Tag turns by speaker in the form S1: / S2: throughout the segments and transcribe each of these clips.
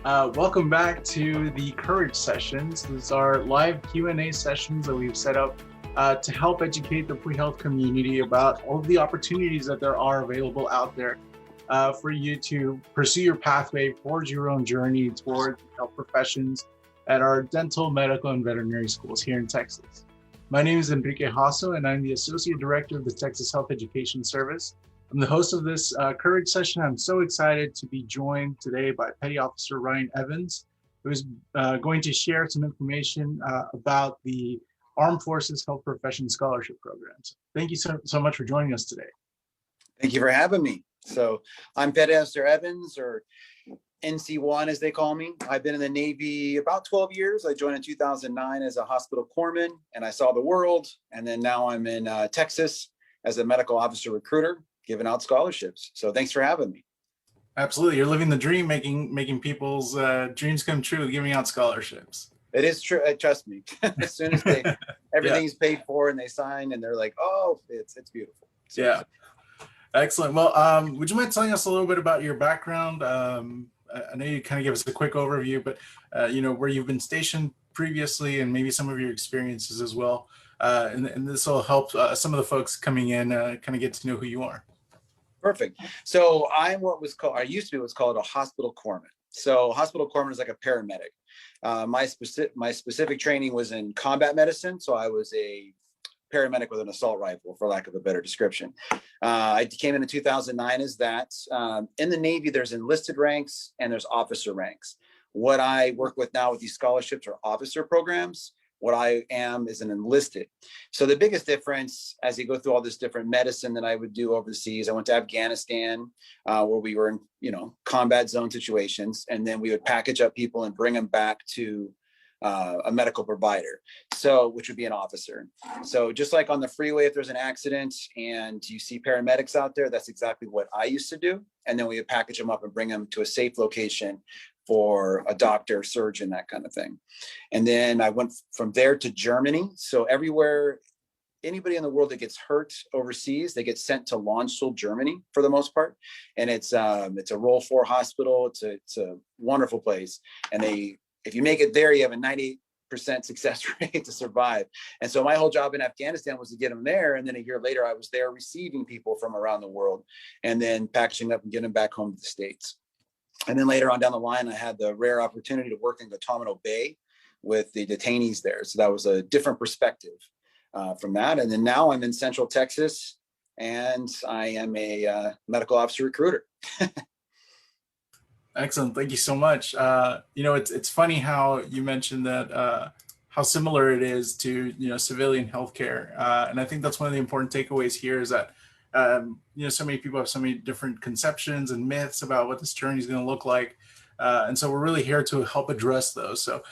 S1: Welcome back to the Courage Sessions. These are live Q&A sessions that we've set up to help educate the pre-health community about all of the opportunities that there are available out there for you to pursue your pathway towards your own journey towards health professions at our dental, medical, and veterinary schools here in Texas. My name is Enrique Hasso, and I'm the Associate Director of the Texas Health Education Service. I'm the host of this Courage session. I'm so excited to be joined today by Petty Officer Ryan Evans, who is going to share some information about the Armed Forces Health Profession Scholarship Programs. Thank you so much for joining us today.
S2: Thank you for having me. So I'm Petty Officer Evans, or NC1 as they call me. I've been in the Navy about 12 years. I joined in 2009 as a hospital corpsman, and I saw the world. And then now I'm in Texas as a medical officer recruiter, giving out scholarships. So thanks for having me.
S1: Absolutely. You're living the dream, making people's dreams come true, giving out scholarships.
S2: It is true. Trust me. As soon as everything's paid for and they sign and they're like, oh, it's beautiful. So,
S1: yeah. Excellent. Well, would you mind telling us a little bit about your background? I know you kind of gave us a quick overview, but where you've been stationed previously and maybe some of your experiences as well. And this will help some of the folks coming in kind of get to know who you are.
S2: Perfect. So I used to be what's called a hospital corpsman. So hospital corpsman is like a paramedic. My specific training was in combat medicine. So I was a paramedic with an assault rifle, for lack of a better description. I came in 2009 as that. In the Navy, there's enlisted ranks and there's officer ranks. What I work with now with these scholarships are officer programs. What I am is an enlisted. So the biggest difference as you go through all this different medicine that I would do overseas, I went to Afghanistan where we were in, combat zone situations, and then we would package up people and bring them back to a medical provider, which would be an officer. So just like on the freeway, if there's an accident and you see paramedics out there, that's exactly what I used to do. And then we would package them up and bring them to a safe location for a doctor, surgeon, that kind of thing. And then I went from there to Germany. So everywhere, anybody in the world that gets hurt overseas, they get sent to Landstuhl, Germany for the most part. And it's a Roll 4 hospital. It's a wonderful place. And if you make it there, you have a 98% success rate to survive. And so my whole job in Afghanistan was to get them there. And then a year later, I was there receiving people from around the world and then packaging up and getting them back home to the States. And then later on down the line, I had the rare opportunity to work in Guantanamo Bay with the detainees there. So that was a different perspective from that. And then now I'm in Central Texas and I am a medical officer recruiter.
S1: Excellent. Thank you so much. It's funny how you mentioned that how similar it is to, civilian healthcare. And I think that's one of the important takeaways here is that so many people have so many different conceptions and myths about what this journey is going to look like. And so we're really here to help address those. So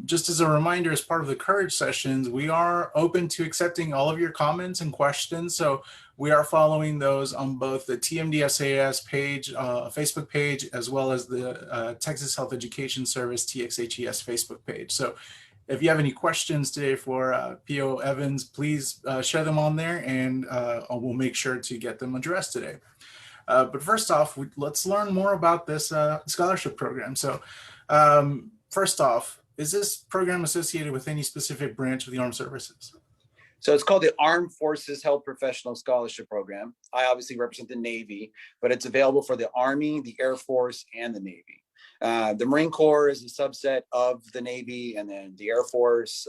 S1: just as a reminder, as part of the Courage sessions, we are open to accepting all of your comments and questions. So we are following those on both the TMDSAS page, Facebook page, as well as the Texas Health Education Service, TXHES Facebook page. So if you have any questions today for PO Evans, please share them on there and we'll make sure to get them addressed today. But first off, let's learn more about this scholarship program. So first off, is this program associated with any specific branch of the armed services?
S2: So it's called the Armed Forces Health Professional Scholarship Program. I obviously represent the Navy, but it's available for the Army, the Air Force, and the Navy. The Marine Corps is a subset of the Navy, and then the Air Force,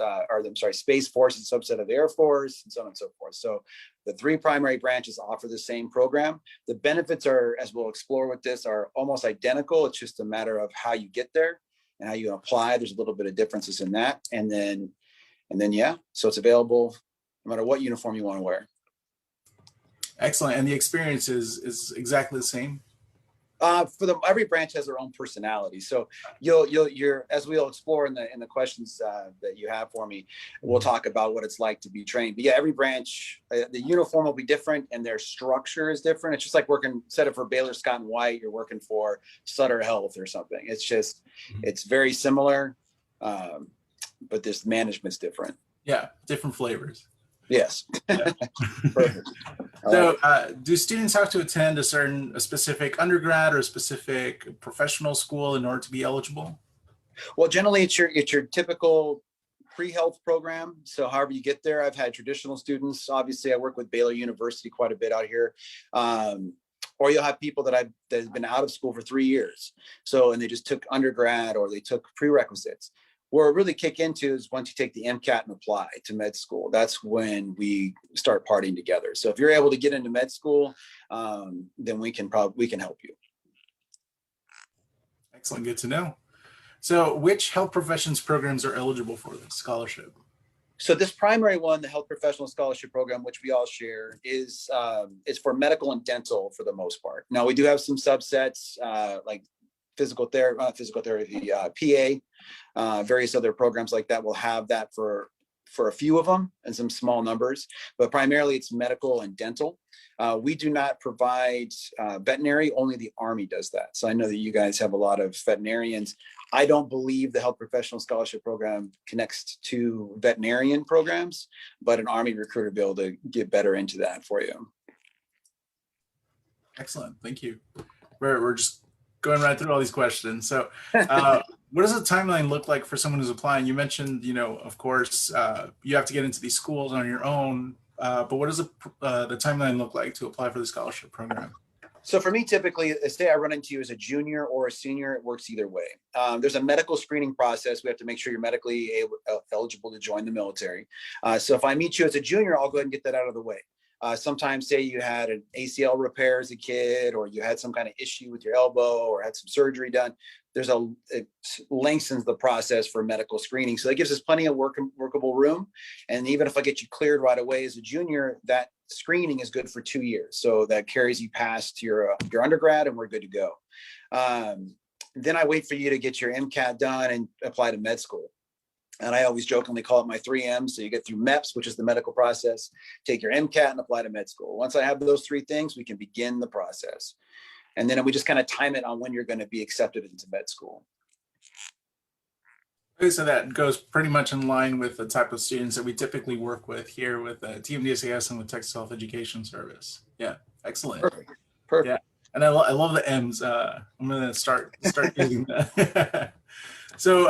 S2: Space Force is a subset of the Air Force, and so on and so forth. So the three primary branches offer the same program. The benefits are, as we'll explore with this, are almost identical. It's just a matter of how you get there and how you apply. There's a little bit of differences in that. And then so it's available no matter what uniform you want to wear.
S1: Excellent. And the experience is exactly the same?
S2: Every branch has their own personality. So you're as we'll explore in the questions that you have for me, we'll talk about what it's like to be trained. But yeah, every branch, the uniform will be different and their structure is different. It's just like working, instead of for Baylor Scott and White, you're working for Sutter Health or something. It's just, it's very similar, but this management's different.
S1: Yeah, different flavors.
S2: Yes.
S1: Yeah.
S2: Perfect.
S1: So, do students have to attend a specific undergrad or a specific professional school in order to be eligible?
S2: Well, generally it's your typical pre-health program. So however you get there, I've had traditional students. Obviously, I work with Baylor University quite a bit out here. Or you'll have people that have been out of school for 3 years. So, and they just took undergrad or they took prerequisites. Where it really kick into is once you take the MCAT and apply to med school. That's when we start partying together. So if you're able to get into med school, then we can help you.
S1: Excellent, good to know. So, which health professions programs are eligible for this scholarship?
S2: So this primary one, the Health Professional Scholarship Program, which we all share, is for medical and dental for the most part. Now we do have some subsets like physical therapy, PA, various other programs like that will have that for a few of them and some small numbers, but primarily it's medical and dental. We do not provide veterinary, only the Army does that. So I know that you guys have a lot of veterinarians. I don't believe the Health Professional Scholarship Program connects to veterinarian programs, but an Army recruiter will be able to get better into that for you.
S1: Excellent, thank you. We're just going right through all these questions. So what does the timeline look like for someone who's applying? You mentioned, of course, you have to get into these schools on your own, but what does the timeline look like to apply for the scholarship program?
S2: So for me, typically, say I run into you as a junior or a senior, it works either way. There's a medical screening process. We have to make sure you're medically eligible to join the military. So if I meet you as a junior, I'll go ahead and get that out of the way. Sometimes say you had an ACL repair as a kid, or you had some kind of issue with your elbow or had some surgery done. It lengthens the process for medical screening. So that gives us plenty of workable room. And even if I get you cleared right away as a junior, that screening is good for 2 years. So that carries you past your undergrad and we're good to go. Then I wait for you to get your MCAT done and apply to med school. And I always jokingly call it my 3 M's. So you get through MEPS, which is the medical process, take your MCAT and apply to med school. Once I have those 3 things, we can begin the process. And then we just kind of time it on when you're going to be accepted into med school.
S1: Okay, so that goes pretty much in line with the type of students that we typically work with here with TMDSAS and with Texas Health Education Service. Yeah, excellent.
S2: Perfect.
S1: Yeah, and I love the M's. I'm going to start using that. So,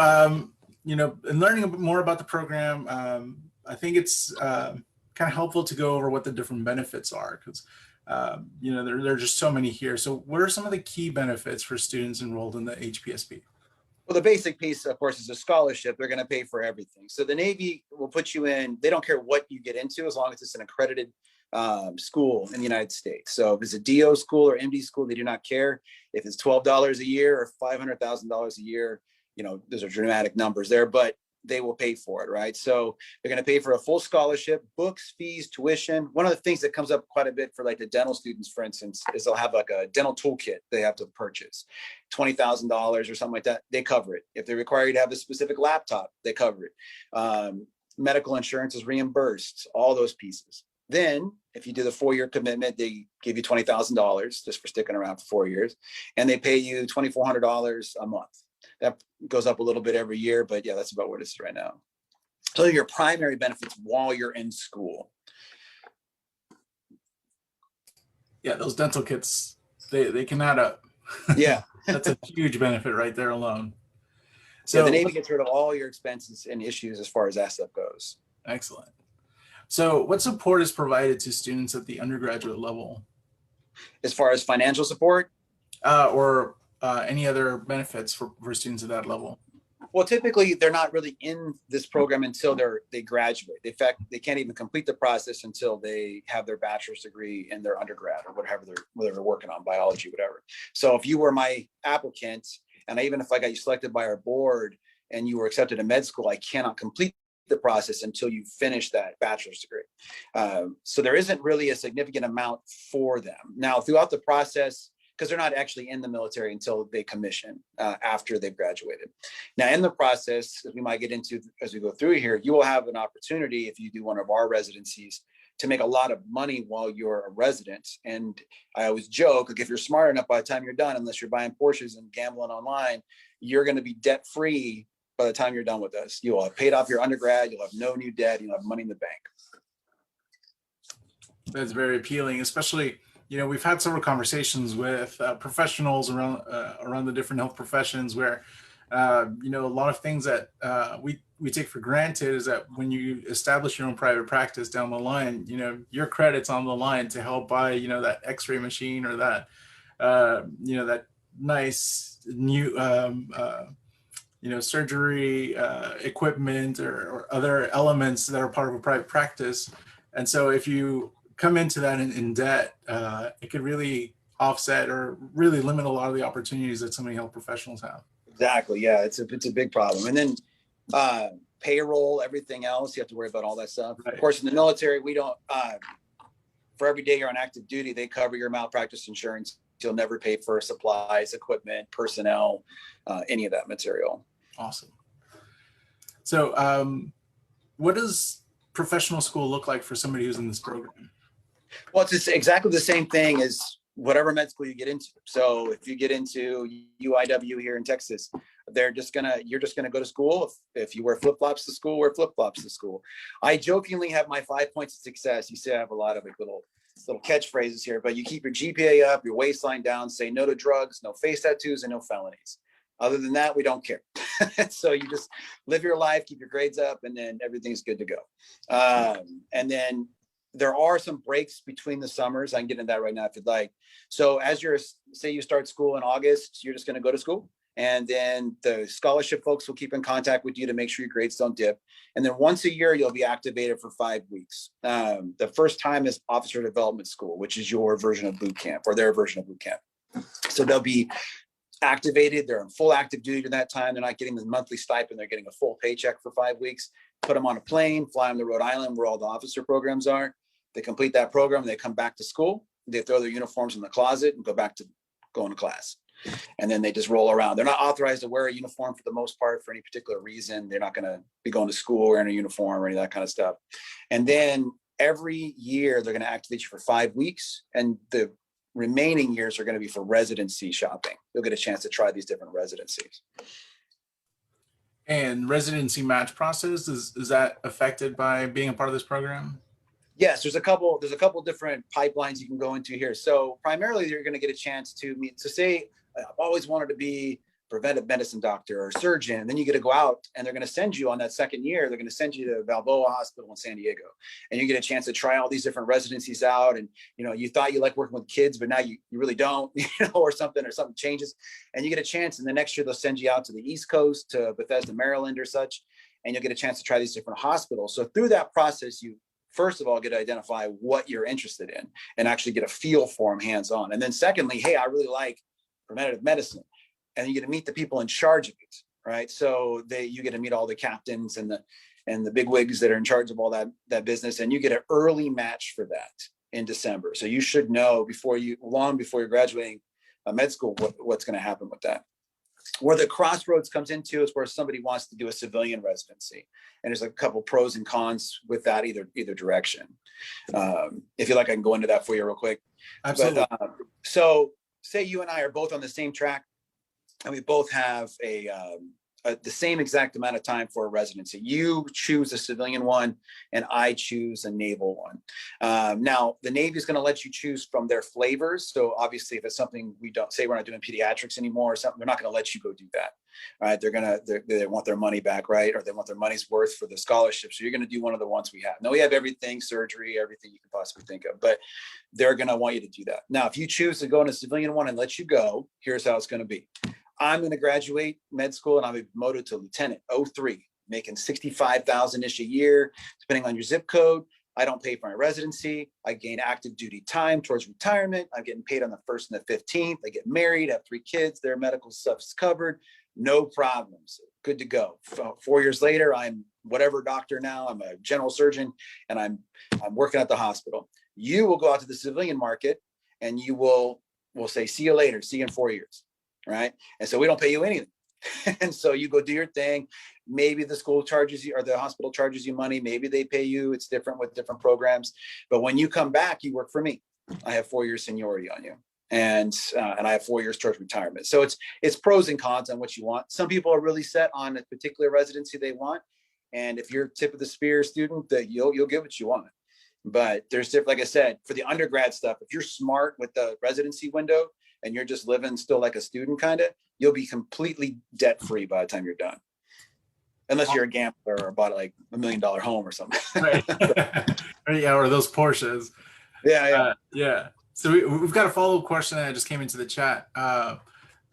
S1: in learning a bit more about the program, I think it's kind of helpful to go over what the different benefits are because, there are just so many here. So what are some of the key benefits for students enrolled in the Hpsp?
S2: Well, the basic piece, of course, is a scholarship. They're going to pay for everything. So the Navy will put you in, they don't care what you get into as long as it's an accredited school in the United States. So if it's a DO school or MD school, they do not care. If it's $12 a year or $500,000 a year, those are dramatic numbers there, but they will pay for it, right? So they're going to pay for a full scholarship, books, fees, tuition. One of the things that comes up quite a bit for like the dental students, for instance, is they'll have like a dental toolkit they have to purchase, $20,000 or something like that. They cover it. If they require you to have a specific laptop, they cover it. Medical insurance is reimbursed, all those pieces. Then if you do the 4-year commitment, they give you $20,000 just for sticking around for 4 years, and they pay you $2,400 a month. That goes up a little bit every year, but yeah, that's about what it is right now. So your primary benefits while you're in school.
S1: Yeah, those dental kits, they can add up.
S2: Yeah.
S1: That's a huge benefit right there alone.
S2: So the Navy gets rid of all your expenses and issues as far as ASAP goes.
S1: Excellent. So what support is provided to students at the undergraduate level?
S2: As far as financial support?
S1: Or any other benefits for students at that level?
S2: Well, typically they're not really in this program until they graduate. In fact, they can't even complete the process until they have their bachelor's degree in their undergrad or whatever they're working on, biology, whatever. So if you were my applicant, and even if I got you selected by our board and you were accepted in med school, I cannot complete the process until you finish that bachelor's degree. So there isn't really a significant amount for them. Now, throughout the process, because they're not actually in the military until they commission after they've graduated. Now, in the process, as we might get into as we go through here, you will have an opportunity if you do one of our residencies to make a lot of money while you're a resident. And I always joke, like if you're smart enough by the time you're done, unless you're buying Porsches and gambling online, you're going to be debt free by the time you're done with us. You'll have paid off your undergrad, you'll have no new debt, you'll have money in the bank.
S1: That's very appealing, especially, we've had several conversations with professionals around the different health professions where, a lot of things that we take for granted is that when you establish your own private practice down the line, your credit's on the line to help buy, that X-ray machine or that, that nice new, surgery equipment or other elements that are part of a private practice. And so if you come into that in debt, it could really offset or really limit a lot of the opportunities that so many health professionals have.
S2: Exactly. Yeah, it's a big problem. And then payroll, everything else, you have to worry about all that stuff. Right. Of course, in the military, we don't, for every day you're on active duty, they cover your malpractice insurance. You'll never pay for supplies, equipment, personnel, any of that material.
S1: Awesome. So what does professional school look like for somebody who's in this program?
S2: Well, it's just exactly the same thing as whatever med school you get into. So if you get into UIW here in Texas, you're just gonna go to school. If you wear flip-flops to school, wear flip-flops to school. I jokingly have my 5 points of success. You see, I have a lot of like little catchphrases here, but you keep your GPA up, your waistline down, say no to drugs, no face tattoos, and no felonies. Other than that, we don't care. So you just live your life, keep your grades up, and then everything's good to go. And then there are some breaks between the summers. I can get into that right now if you'd like. So as say you start school in August, you're just going to go to school. And then the scholarship folks will keep in contact with you to make sure your grades don't dip. And then once a year, you'll be activated for 5 weeks. The first time is Officer Development School, which is your version of boot camp or their version of boot camp. So they'll be activated. They're in full active duty during that time. They're not getting the monthly stipend. They're getting a full paycheck for 5 weeks. Put them on a plane, fly them to Rhode Island where all the officer programs are. They complete that program. They come back to school. They throw their uniforms in the closet and go back to going to class. And then they just roll around. They're not authorized to wear a uniform for the most part for any particular reason. They're not going to be going to school wearing a uniform or any of that kind of stuff. And then every year they're going to activate you for 5 weeks. And the remaining years are going to be for residency shopping. You'll get a chance to try these different residencies.
S1: And residency match process, is that affected by being a part of this program?
S2: Yes, there's a couple different pipelines you can go into here. So primarily you're going to get a chance to meet. So say I've always wanted to be a preventive medicine doctor or surgeon, and then you get to go out and they're going to send you on that second year. They're going to send you to Balboa Hospital in San Diego, and you get a chance to try all these different residencies out. And you thought you like working with kids, but now you really don't, or something changes, and you get a chance. And the next year they'll send you out to the East Coast, to Bethesda, Maryland, or such, and you'll get a chance to try these different hospitals. So through that process, you first of all get to identify what you're interested in and actually get a feel for them hands-on. And then secondly, hey, I really like preventative medicine. And you get to meet the people in charge of it, right? So you get to meet all the captains and the big wigs that are in charge of all that business. And you get an early match for that in December. So you should know long before you're graduating med school, what's going to happen with that. Where the crossroads comes into is where somebody wants to do a civilian residency. And there's a couple pros and cons with that, either direction. If you like, I can go into that for you real quick.
S1: Absolutely.
S2: But, so say you and I are both on the same track and we both have the same exact amount of time for a residency. You choose a civilian one and I choose a naval one. Now the Navy is going to let you choose from their flavors. So obviously if it's something we don't say, we're not doing pediatrics anymore or something, they're not going to let you go do that. Right. They want their money back, right? Or they want their money's worth for the scholarship. So you're going to do one of the ones we have. No, we have everything, surgery, everything you can possibly think of, but they're going to want you to do that. Now, if you choose to go in a civilian one and let you go, here's how it's going to be. I'm going to graduate med school and I'll be promoted to lieutenant 03, making $65,000-ish a year, depending on your zip code. I don't pay for my residency. I gain active duty time towards retirement. I'm getting paid on the 1st and the 15th. I get married, have 3 kids. Their medical stuff's covered. No problems. Good to go. 4 years later, I'm whatever doctor now. I'm a general surgeon and I'm working at the hospital. You will go out to the civilian market and we'll say, see you later. See you in 4 years. Right. And so we don't pay you anything. And so you go do your thing. Maybe the school charges you or the hospital charges you money. Maybe they pay you. It's different with different programs. But when you come back, you work for me. I have 4 years seniority on you. And I have 4 years towards retirement. So it's pros and cons on what you want. Some people are really set on a particular residency they want. And if you're tip of the spear student, that you'll get what you want. But there's different, like I said, for the undergrad stuff, if you're smart with the residency window and you're just living still like a student kind of, you'll be completely debt free by the time you're done. Unless you're a gambler or bought like $1 million home or something.
S1: Right. Yeah, or those Porsches.
S2: Yeah.
S1: Yeah. So we've got a follow-up question that just came into the chat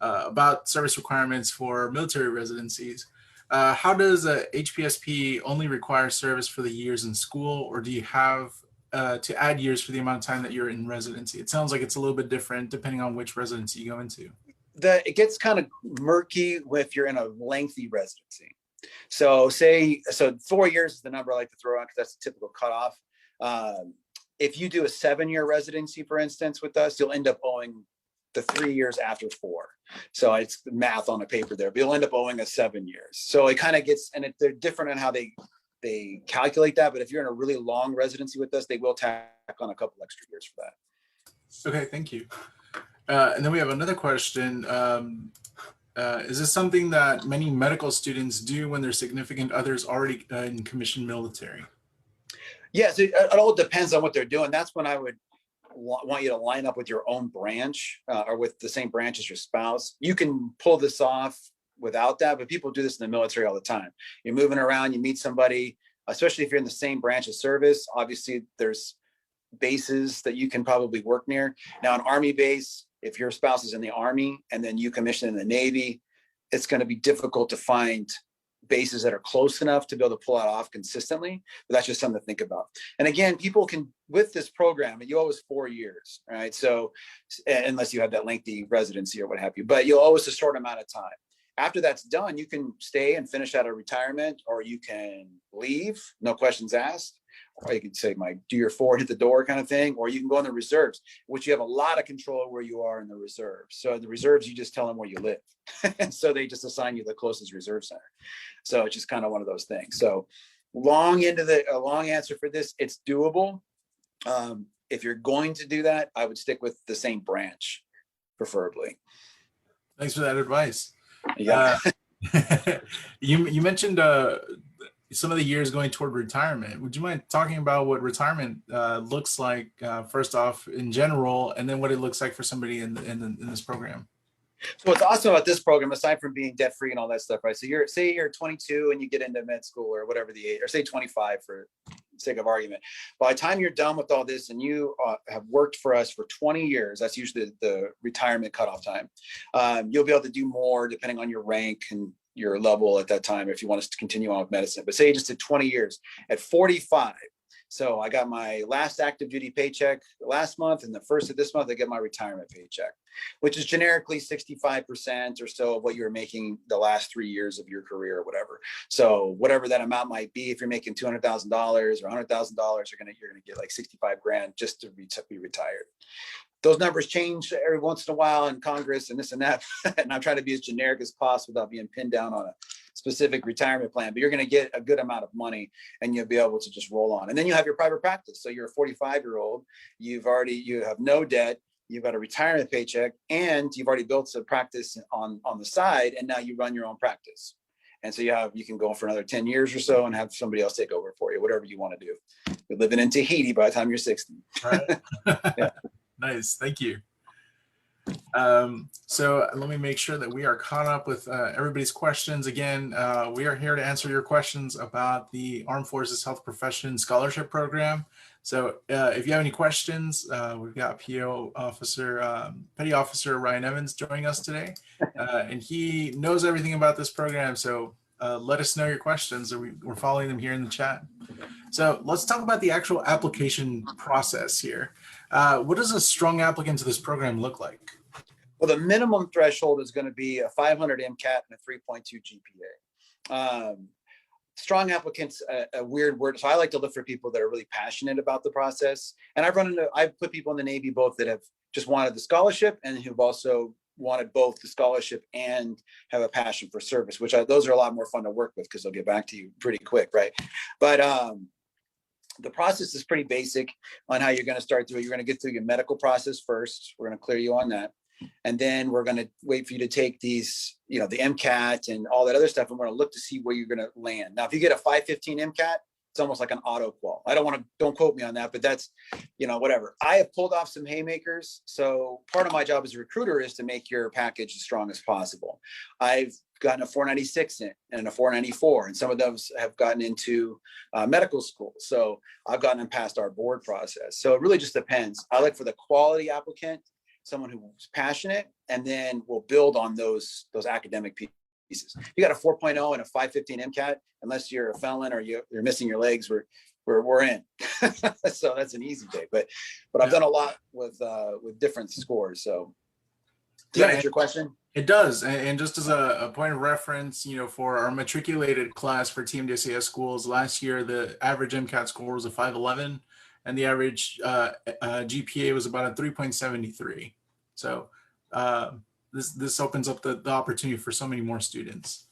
S1: about service requirements for military residencies. How does a Hpsp only require service for the years in school, or do you have to add years for the amount of time that you're in residency? It sounds like it's a little bit different depending on which residency you go into.
S2: It gets kind of murky if you're in a lengthy residency. So 4 years is the number I like to throw out because that's the typical cutoff. If you do a 7-year residency, for instance, with us, you'll end up owing the 3 years after 4. So it's math on a paper there, but you'll end up owing a 7 years. So it kind of gets, and they're different on how they calculate that. But if you're in a really long residency with us, they will tack on a couple extra years for that.
S1: Okay, thank you. And then we have another question. Is this something that many medical students do when their significant others already in commissioned military?
S2: Yes, it all depends on what they're doing. That's when I would want you to line up with your own branch or with the same branch as your spouse. You can pull this off without that, but people do this in the military all the time. You're moving around, you meet somebody, especially if you're in the same branch of service. Obviously, there's bases that you can probably work near. Now, an Army base, if your spouse is in the Army and then you commission in the Navy, it's going to be difficult to find bases that are close enough to be able to pull it off consistently. But that's just something to think about. And again, people can, with this program, you owe us 4 years, right? So unless you have that lengthy residency or what have you, but you'll owe us a short amount of time. After that's done, you can stay and finish out a retirement, or you can leave, no questions asked. Or you can say, do your 4, hit the door kind of thing, or you can go in the reserves, which you have a lot of control of where you are in the reserves. So in the reserves, you just tell them where you live. And so they just assign you the closest reserve center. So it's just kind of one of those things. So a long answer for this, it's doable. If you're going to do that, I would stick with the same branch, preferably.
S1: Thanks for that advice.
S2: Yeah.
S1: You mentioned some of the years going toward retirement. Would you mind talking about what retirement looks like, first off in general, and then what it looks like for somebody in this program?
S2: So what's awesome about this program, aside from being debt free and all that stuff, right? So say you're 22 and you get into med school or whatever the age, or say 25 for sake of argument. By the time you're done with all this and you have worked for us for 20 years, that's usually the retirement cutoff time. You'll be able to do more depending on your rank and your level at that time if you want us to continue on with medicine. But say you just did 20 years at 45. So I got my last active duty paycheck last month, and the first of this month, I get my retirement paycheck, which is generically 65% or so of what you were making the last 3 years of your career or whatever. So whatever that amount might be, if you're making $200,000 or $100,000, you're gonna get like 65 grand just to be retired. Those numbers change every once in a while in Congress and this and that. And I'm trying to be as generic as possible without being pinned down on a specific retirement plan, but you're going to get a good amount of money and you'll be able to just roll on. And then you have your private practice. So you're a 45-year-old, you have no debt, you've got a retirement paycheck, and you've already built a practice on the side, and now you run your own practice. And so you can go for another 10 years or so and have somebody else take over for you, whatever you want to do. You're living in Tahiti by the time you're 60.
S1: Right. Yeah. Nice, thank you. So let me make sure that we are caught up with everybody's questions. Again, we are here to answer your questions about the Armed Forces Health Profession Scholarship Program. So if you have any questions, we've got PO Officer, Petty Officer Ryan Evans joining us today, and he knows everything about this program. So let us know your questions, or we're following them here in the chat. So let's talk about the actual application process here. What does a strong applicant to this program look like?
S2: Well, the minimum threshold is going to be a 500 MCAT and a 3.2 GPA. Strong applicants, a weird word. So I like to look for people that are really passionate about the process. And I've put people in the Navy both that have just wanted the scholarship and who've also wanted both the scholarship and have a passion for service, those are a lot more fun to work with because they'll get back to you pretty quick, right? But the process is pretty basic on how you're going to start through. You're going to get through your medical process first. We're going to clear you on that. And then we're going to wait for you to take these, the MCAT and all that other stuff. And we're going to look to see where you're going to land. Now, if you get a 515 MCAT, It's almost like an auto qual. Don't quote me on that, but that's, whatever. I have pulled off some haymakers. So part of my job as a recruiter is to make your package as strong as possible. I've gotten a 496 in and a 494, and some of those have gotten into medical school. So I've gotten them past our board process. So it really just depends. I look for the quality applicant, someone who's passionate, and then we'll build on those academic pieces. You got a 4.0 and a 515 MCAT, unless you're a felon or you're missing your legs, we're in. So that's an easy day. But I've done a lot with different scores. So does that answer your question?
S1: It does. And just as a point of reference, for our matriculated class for TMDSAS schools last year, the average MCAT score was a 511, and the average GPA was about a 3.73. So this opens up the opportunity for so many more students.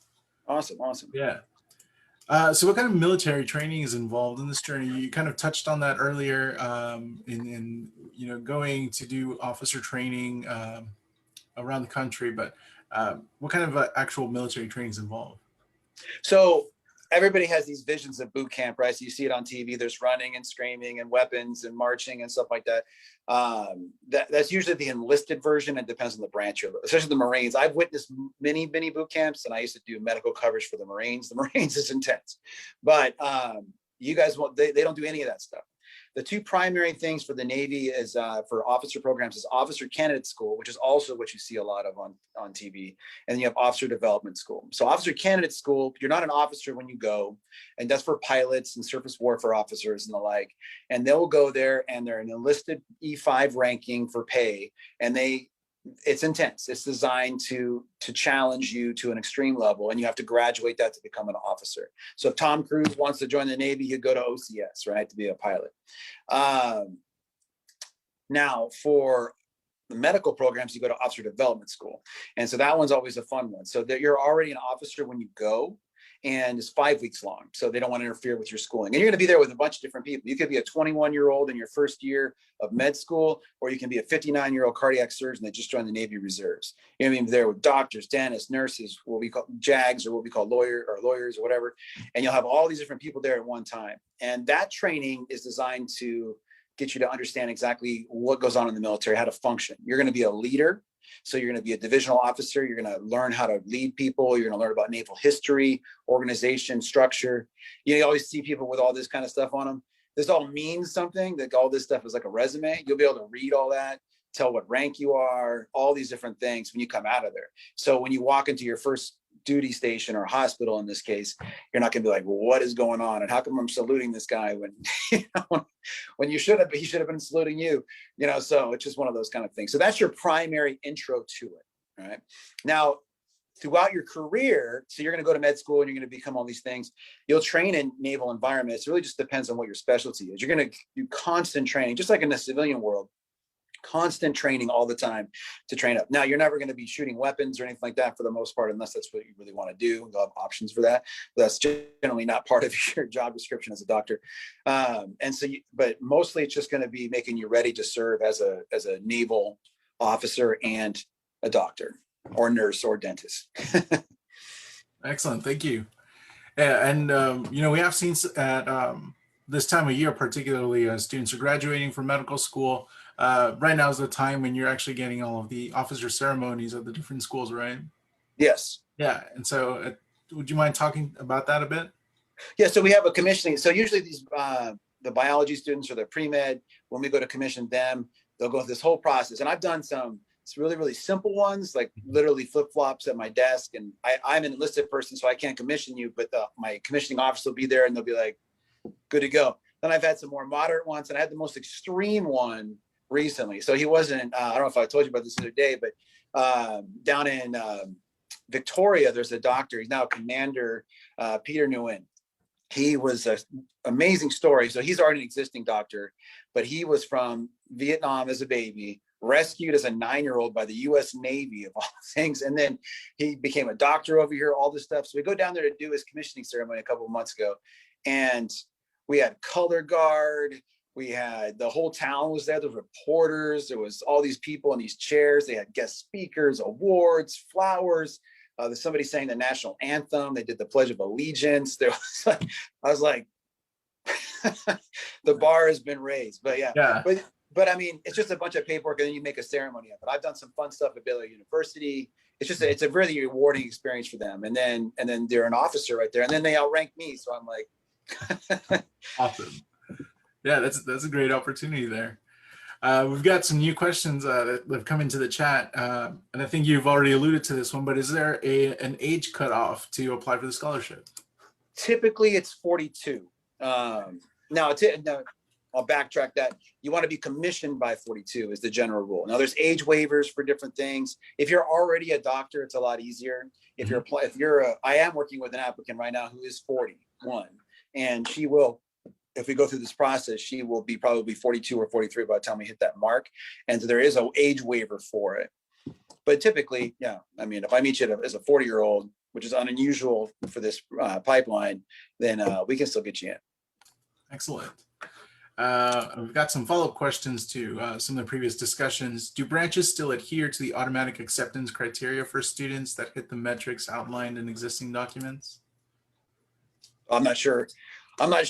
S2: Awesome.
S1: Yeah. So what kind of military training is involved in this journey? You kind of touched on that earlier in going to do officer training around the country, but what kind of actual military training is involved?
S2: So everybody has these visions of boot camp, right? So you see it on TV, there's running and screaming and weapons and marching and stuff like that. That's usually the enlisted version. It depends on the branch, especially the Marines. I've witnessed many boot camps, and I used to do medical coverage for the Marines. The Marines is intense, but you guys they don't do any of that stuff. The two primary things for the Navy is for officer programs is officer candidate school, which is also what you see a lot of on TV. And then you have officer development school. So officer candidate school, you're not an officer when you go, and that's for pilots and surface warfare officers and the like. And they'll go there and they're an enlisted E5 ranking for pay. And it's intense. It's designed to challenge you to an extreme level, and you have to graduate that to become an officer. So if Tom Cruise wants to join the Navy, he'd go to OCS, right, to be a pilot. Now, for the medical programs, you go to officer development school, and so that one's always a fun one. So that you're already an officer when you go, and it's 5 weeks long. So they don't want to interfere with your schooling. And you're going to be there with a bunch of different people. You could be a 21-year-old in your first year of med school, or you can be a 59-year-old cardiac surgeon that just joined the Navy Reserves. You're going to be there with doctors, dentists, nurses, what we call JAGs, or what we call lawyers or whatever. And you'll have all these different people there at one time. And that training is designed to get you to understand exactly what goes on in the military, how to function. You're going to be a leader. So you're going to be a divisional officer. You're going to learn how to lead people. You're going to learn about naval history, organization, structure. You always see people with all this kind of stuff on them. This all means something. Like all this stuff is like a resume. You'll be able to read all that, tell what rank you are, all these different things when you come out of there. So when you walk into your first duty station or hospital, in this case, you're not going to be like, well, what is going on? And how come I'm saluting this guy when, when he should have been saluting you, so it's just one of those kind of things. So that's your primary intro to it. All right. Now, throughout your career, so you're going to go to med school and you're going to become all these things. You'll train in naval environments. It really just depends on what your specialty is. You're going to do constant training, just like in the civilian world. Constant training all the time to train up. Now, you're never going to be shooting weapons or anything like that for the most part, unless that's what you really want to do. You'll have options for that. But that's generally not part of your job description as a doctor. But mostly it's just going to be making you ready to serve as a naval officer and a doctor or nurse or dentist.
S1: Excellent. Thank you. Yeah, and we have seen at this time of year, particularly as students are graduating from medical school, right now is the time when you're actually getting all of the officer ceremonies at the different schools, right?
S2: Yes.
S1: Yeah. And so would you mind talking about that a bit?
S2: Yeah. So we have a commissioning. So usually these, the biology students or the pre-med, when we go to commission them, they'll go through this whole process. And I've done some really, really simple ones, like literally flip-flops at my desk. And I'm an enlisted person, so I can't commission you, but my commissioning officer will be there and they'll be like, good to go. Then I've had some more moderate ones, and I had the most extreme one recently. So he wasn't, I don't know if I told you about this the other day, but down in Victoria, there's a doctor. He's now a commander, Peter Nguyen. He was an amazing story. So he's already an existing doctor, but he was from Vietnam as a baby, rescued as a 9-year-old by the U.S. Navy of all things. And then he became a doctor over here, all this stuff. So we go down there to do his commissioning ceremony a couple of months ago. And we had color guard. We had the whole town was there. There were reporters. There was all these people in these chairs. They had guest speakers, awards, flowers. There's somebody saying the national anthem. They did the Pledge of Allegiance. There was I was like, the bar has been raised. But yeah,
S1: Yeah.
S2: but I mean, it's just a bunch of paperwork, and then you make a ceremony of it. I've done some fun stuff at Baylor University. It's a really rewarding experience for them. And then they're an officer right there, and then they outrank me. So I'm like,
S1: Awesome. Yeah, that's a great opportunity there. We've got some new questions that have come into the chat, and I think you've already alluded to this one, but is there an age cutoff to apply for the scholarship?
S2: Typically, it's 42. Now, I'll backtrack that. You want to be commissioned by 42 is the general rule. Now, there's age waivers for different things. If you're already a doctor, it's a lot easier. I am working with an applicant right now who is 41, and she will, if we go through this process, she will be probably 42 or 43 by the time we hit that mark. And so there is an age waiver for it. But typically, yeah, I mean, if I meet you as a 40-year-old, which is unusual for this pipeline, then we can still get you in.
S1: Excellent. We've got some follow-up questions to some of the previous discussions. Do branches still adhere to the automatic acceptance criteria for students that hit the metrics outlined in existing documents?
S2: I'm not sure. That's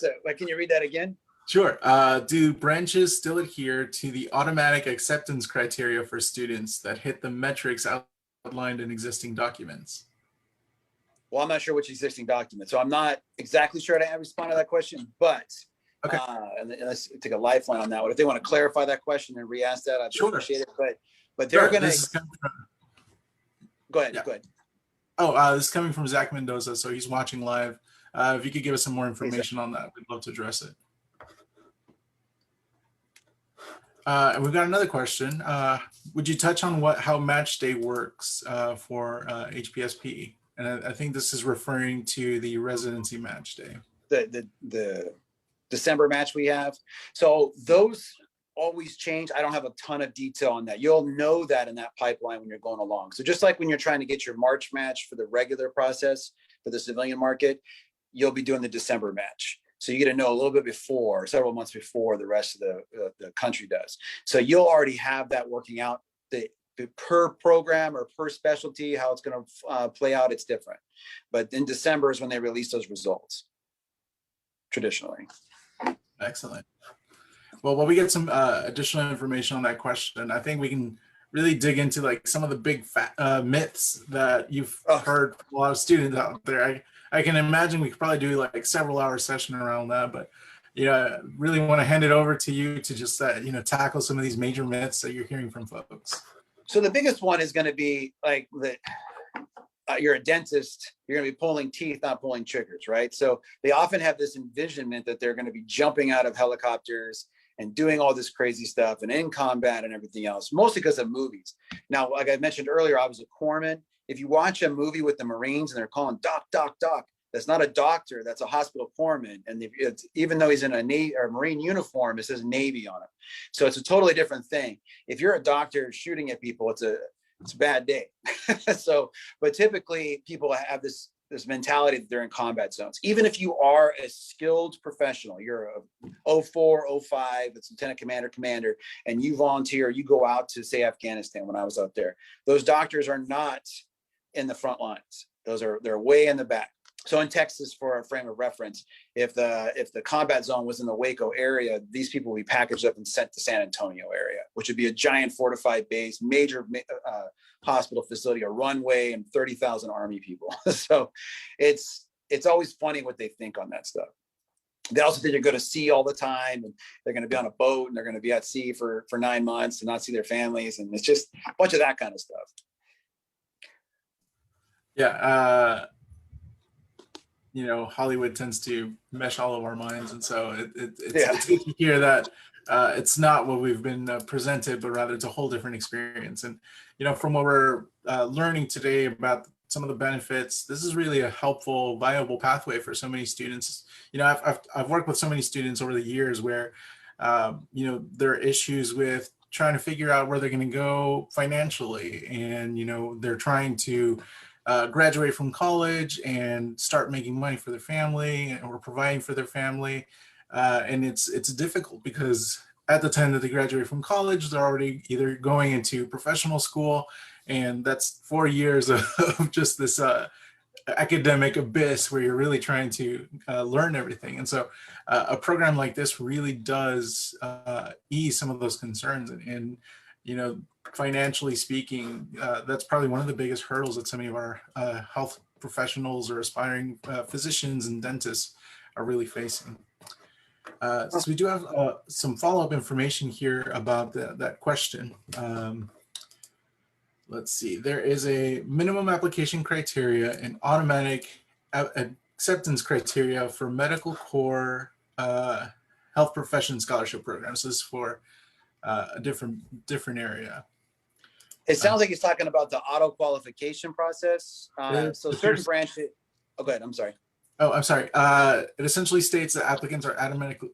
S2: it. Like, can you read that again?
S1: Sure. Do branches still adhere to the automatic acceptance criteria for students that hit the metrics outlined in existing documents?
S2: Well, I'm not sure which existing document, so I'm not exactly sure how to respond to that question, but
S1: okay.
S2: And let's take a lifeline on that one. If they want to clarify that question and re-ask that, I'd appreciate it. But they're going to go ahead.
S1: Yeah.
S2: Go ahead.
S1: Oh, this is coming from Zach Mendoza, so he's watching live. If you could give us some more information on that, we'd love to address it. And we've got another question. Would you touch on how match day works for Hpsp? And I think this is referring to the residency match day.
S2: The December match we have. So those always change. I don't have a ton of detail on that. You'll know that in that pipeline when you're going along. So just like when you're trying to get your March match for the regular process for the civilian market, you'll be doing the December match. So you get to know a little bit before, several months before the rest of the country does. So you'll already have that working out. The per program or per specialty, how it's going to play out, it's different. But in December is when they release those results, traditionally.
S1: Excellent. Well, while we get some additional information on that question, I think we can really dig into like some of the big myths that you've heard from a lot of students out there. I can imagine we could probably do like several hour session around that, but I really want to hand it over to you to just tackle some of these major myths that you're hearing from folks.
S2: So the biggest one is going to be like that. You're a dentist, you're going to be pulling teeth, not pulling triggers, right? So they often have this envisionment that they're going to be jumping out of helicopters and doing all this crazy stuff and in combat and everything else, mostly because of movies. Now, like I mentioned earlier, I was a corpsman. If you watch a movie with the Marines and they're calling doc, that's not a doctor, that's a hospital corpsman. And even though he's in a Navy or Marine uniform, it says Navy on him. So it's a totally different thing. If you're a doctor shooting at people, it's a bad day. But typically people have this mentality that they're in combat zones. Even if you are a skilled professional, you're a 04, 05, it's lieutenant commander, and you volunteer, you go out to say Afghanistan. When I was out there, those doctors are not in the front lines. They're way in the back. So in Texas, for a frame of reference, if the combat zone was in the Waco area, these people would be packaged up and sent to San Antonio area, which would be a giant fortified base, major hospital facility, a runway, and 30,000 Army people. So it's always funny what they think on that stuff. They also think they're going to sea all the time, and they're going to be on a boat, and they're going to be at sea for 9 months and not see their families. And it's just a bunch of that kind of stuff.
S1: Yeah. Hollywood tends to mesh all of our minds. And so it's good to hear that it's not what we've been presented, but rather it's a whole different experience. And, from what we're learning today about some of the benefits, this is really a helpful, viable pathway for so many students. I've worked with so many students over the years where, there are issues with trying to figure out where they're going to go financially. And, they're trying to graduate from college and start making money for their family or providing for their family. And it's difficult because at the time that they graduate from college, they're already either going into professional school, and that's 4 years of just this academic abyss where you're really trying to learn everything. And so a program like this really does ease some of those concerns. And you know, financially speaking, that's probably one of the biggest hurdles that some of our health professionals or aspiring physicians and dentists are really facing. So we do have some follow-up information here about that question. Let's see, there is a minimum application criteria and automatic acceptance criteria for medical core health profession scholarship programs. This is for a different area.
S2: It sounds like he's talking about the auto qualification process. So certain branches, oh, go ahead, I'm sorry.
S1: Oh, I'm sorry. It essentially states that applicants are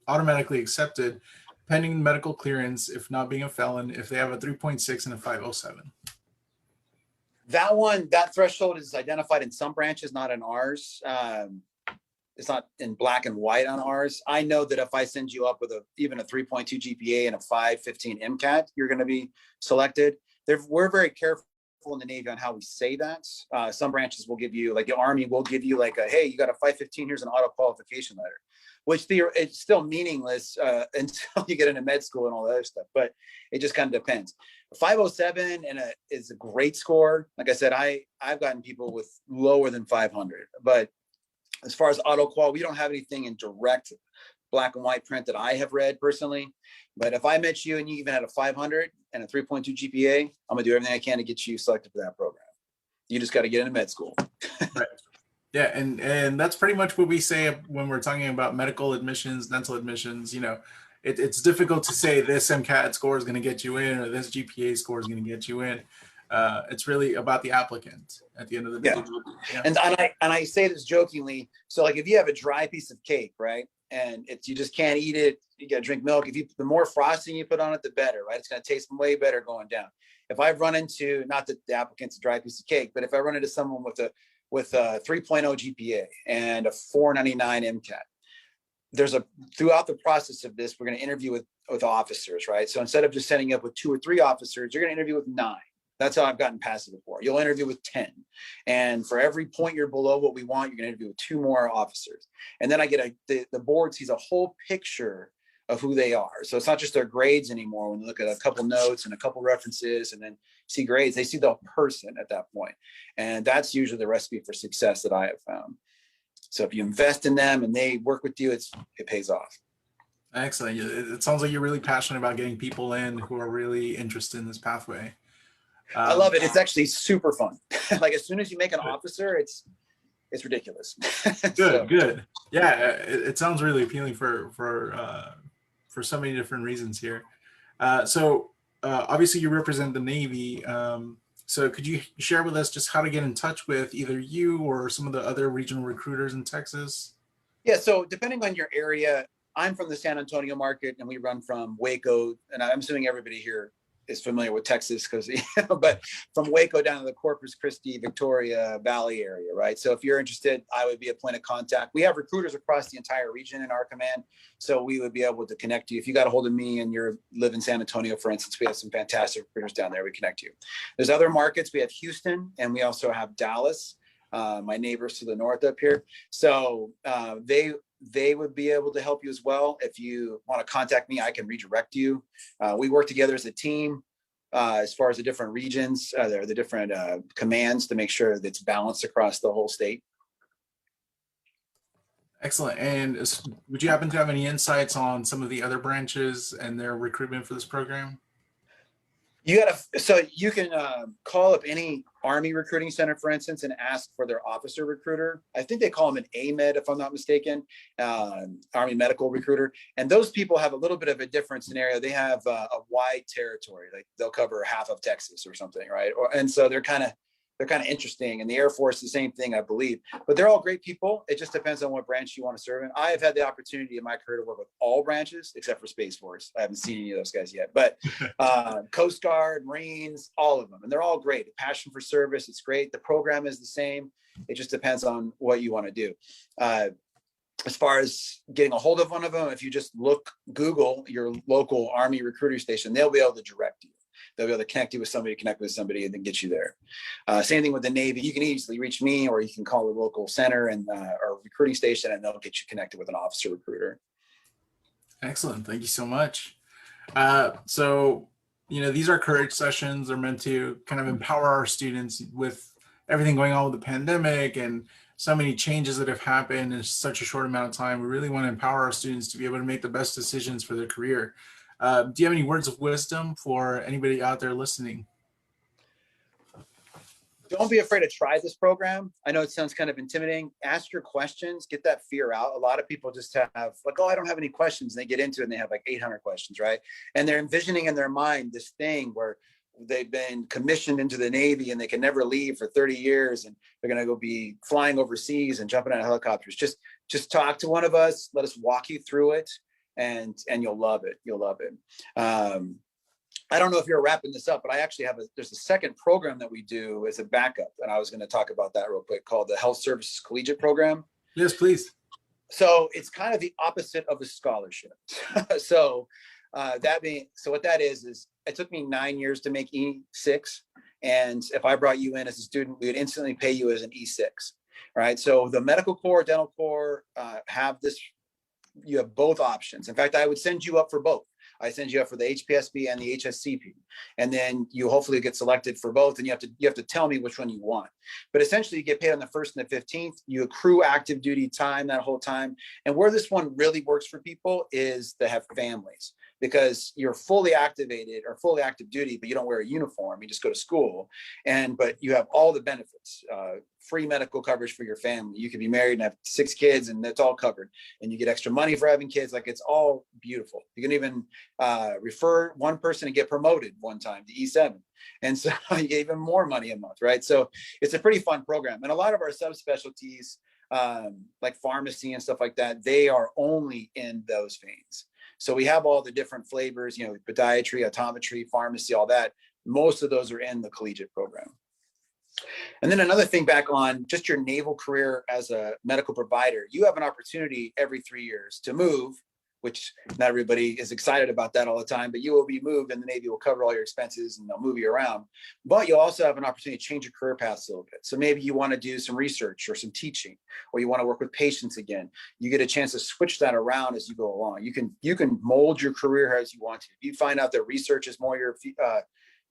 S1: automatically accepted pending medical clearance, if not being a felon, if they have a 3.6 and a 507.
S2: That one, that threshold is identified in some branches, not in ours. It's not in black and white on ours. I know that if I send you up with even a 3.2 GPA and a 515 MCAT, you're going to be selected. We're very careful in the Navy on how we say that. Some branches will give you, like the Army will give you like hey, you got a 515, here's an auto qualification letter, which it's still meaningless until you get into med school and all that other stuff, but it just kind of depends. 507 is a great score. Like I said, I've gotten people with lower than 500, but as far as auto qual, we don't have anything in direct black and white print that I have read personally. But if I met you and you even had a 500 and a 3.2 GPA, I'm gonna do everything I can to get you selected for that program. You just got to get into med school.
S1: Right. Yeah, and that's pretty much what we say when we're talking about medical admissions, dental admissions. You know, it's difficult to say this MCAT score is going to get you in or this GPA score is going to get you in. It's really about the applicant at the end of the day.
S2: Yeah. And I say this jokingly. So like if you have a dry piece of cake, right, and you just can't eat it, you got to drink milk. The more frosting you put on it, the better, right? It's going to taste way better going down. If I've run into, not that the applicant's a dry piece of cake, but if I run into someone with a 3.0 GPA and a 499 MCAT, throughout the process of this, we're going to interview with officers, right? So instead of just setting up with 2 or 3 officers, you're going to interview with 9. That's how I've gotten past it before. You'll interview with 10. And for every point you're below what we want, you're going to interview with 2 more officers. And then I get the board sees a whole picture of who they are. So it's not just their grades anymore. When you look at a couple notes and a couple references and then see grades, they see the person at that point. And that's usually the recipe for success that I have found. So if you invest in them and they work with you, it pays off.
S1: Excellent. It sounds like you're really passionate about getting people in who are really interested in this pathway.
S2: I love it. It's actually super fun. Like as soon as you make an officer, it's ridiculous.
S1: Good. Yeah, it sounds really appealing for so many different reasons here. So obviously you represent the Navy. So could you share with us just how to get in touch with either you or some of the other regional recruiters in Texas?
S2: Yeah. So depending on your area, I'm from the San Antonio market and we run from Waco, and I'm assuming everybody here is familiar with Texas because, but from Waco down to the Corpus Christi, Victoria Valley area, right? So if you're interested, I would be a point of contact. We have recruiters across the entire region in our command, so we would be able to connect you. If you got a hold of me and you live in San Antonio, for instance, we have some fantastic recruiters down there. We connect you. There's other markets. We have Houston, and we also have Dallas, my neighbors to the north up here. So they would be able to help you as well. If you want to contact me, I can redirect you. We work together as a team as far as the different regions, the different commands to make sure that it's balanced across the whole state.
S1: Excellent. And would you happen to have any insights on some of the other branches and their recruitment for this program?
S2: So you can call up any Army recruiting center, for instance, and ask for their officer recruiter. I think they call them an AMED, if I'm not mistaken, Army medical recruiter. And those people have a little bit of a different scenario. They have a wide territory, like they'll cover half of Texas or something, right? And so they're kind of interesting. And the Air Force, the same thing, I believe. But they're all great people. It just depends on what branch you want to serve in. I have had the opportunity in my career to work with all branches except for Space Force. I haven't seen any of those guys yet. But Coast Guard, Marines, all of them. And they're all great. The passion for service, it's great. The program is the same. It just depends on what you want to do. As far as getting a hold of one of them, if you just Google your local Army recruiting station, they'll be able to direct you. They'll be able to connect you with somebody, connect with somebody, and then get you there. Same thing with the Navy. You can easily reach me, or you can call the local center and or recruiting station, and they'll get you connected with an officer recruiter.
S1: Excellent. Thank you so much. So, these are courage sessions. They're meant to kind of empower our students with everything going on with the pandemic and so many changes that have happened in such a short amount of time. We really want to empower our students to be able to make the best decisions for their career. Do you have any words of wisdom for anybody out there listening?
S2: Don't be afraid to try this program. I know it sounds kind of intimidating. Ask your questions, get that fear out. A lot of people just have like, oh, I don't have any questions. And they get into it and they have like 800 questions, right? And they're envisioning in their mind this thing where they've been commissioned into the Navy and they can never leave for 30 years. And they're going to go be flying overseas and jumping out of helicopters. Just talk to one of us. Let us walk you through it, and you'll love it. You'll love it. I don't know if you're wrapping this up, but I actually there's a second program that we do as a backup. And I was going to talk about that real quick, called the Health Services Collegiate Program.
S1: Yes, please.
S2: So it's kind of the opposite of a scholarship. So what that is it took me 9 years to make E6. And if I brought you in as a student, we would instantly pay you as an E6, right? So the medical corps, dental corps you have both options. In fact, I would send you up for both. I send you up for the Hpsp and the Hscp, and then you hopefully get selected for both. And you have to tell me which one you want. But essentially, you get paid on the 1st and the 15th. You accrue active duty time that whole time. And where this one really works for people is to have families, because you're fully activated or fully active duty, but you don't wear a uniform. You just go to school, but you have all the benefits. Free medical coverage for your family. You could be married and have 6 kids, and that's all covered. And you get extra money for having kids. Like, it's all beautiful. You can even refer one person and get promoted one time to E7. And so you get even more money a month, right? So it's a pretty fun program. And a lot of our subspecialties, like pharmacy and stuff like that, they are only in those veins. So we have all the different flavors, podiatry, optometry, pharmacy, all that. Most of those are in the collegiate program. And then another thing, back on just your naval career as a medical provider, you have an opportunity every 3 years to move, which not everybody is excited about that all the time, but you will be moved and the Navy will cover all your expenses and they'll move you around. But you'll also have an opportunity to change your career paths a little bit. So maybe you want to do some research or some teaching, or you want to work with patients again. You get a chance to switch that around as you go along. You can mold your career as you want to. If you find out that research is more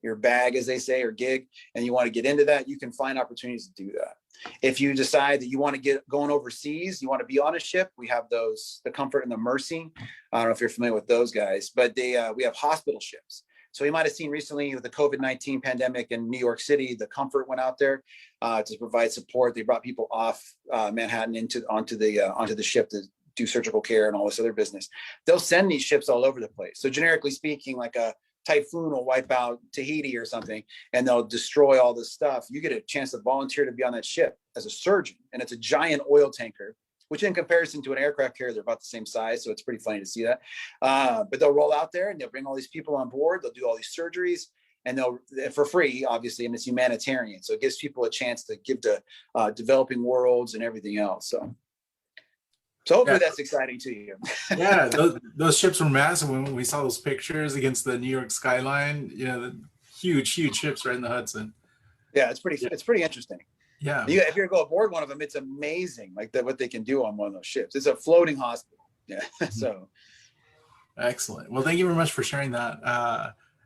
S2: your bag, as they say, or gig, and you want to get into that, you can find opportunities to do that. If you decide that you want to get going overseas, you want to be on a ship, we have those, the Comfort and the Mercy. I don't know if you're familiar with those guys, but we have hospital ships. So you might have seen recently with the COVID-19 pandemic in New York City, the Comfort went out there to provide support. They brought people off Manhattan onto the ship to do surgical care and all this other business. They'll send these ships all over the place. So generically speaking, like a typhoon will wipe out Tahiti or something, and they'll destroy all this stuff. You get a chance to volunteer to be on that ship as a surgeon, and it's a giant oil tanker, which in comparison to an aircraft carrier, they're about the same size. So it's pretty funny to see that. But they'll roll out there and they'll bring all these people on board. They'll do all these surgeries, and they'll, for free, obviously, and it's humanitarian. So it gives people a chance to give to developing worlds and everything else. So hopefully that's exciting to you.
S1: Yeah, those ships were massive when we saw those pictures against the New York skyline. The huge ships right in the Hudson.
S2: Yeah, it's pretty interesting.
S1: Yeah.
S2: If you're going to go aboard one of them, it's amazing, like what they can do on one of those ships. It's a floating hospital. Yeah. So
S1: excellent. Well, thank you very much for sharing that.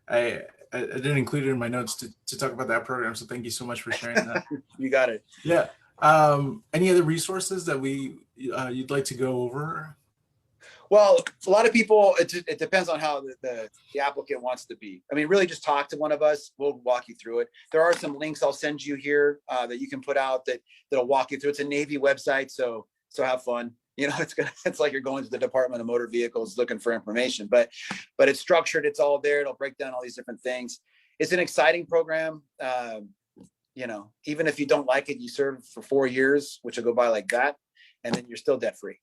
S1: I didn't include it in my notes to talk about that program, so thank you so much for sharing that.
S2: You got it.
S1: Yeah. Any other resources that you'd like to go over?
S2: Well, a lot of people, it depends on how the applicant wants to be. I mean, really just talk to one of us. We'll walk you through it. There are some links I'll send you here that you can put out that'll walk you through. It's a Navy website, so have fun. It's like you're going to the Department of Motor Vehicles looking for information, but it's structured. It's all there. It'll break down all these different things. It's an exciting program. Even if you don't like it, you serve for 4 years, which will go by like that, and then you're still debt free.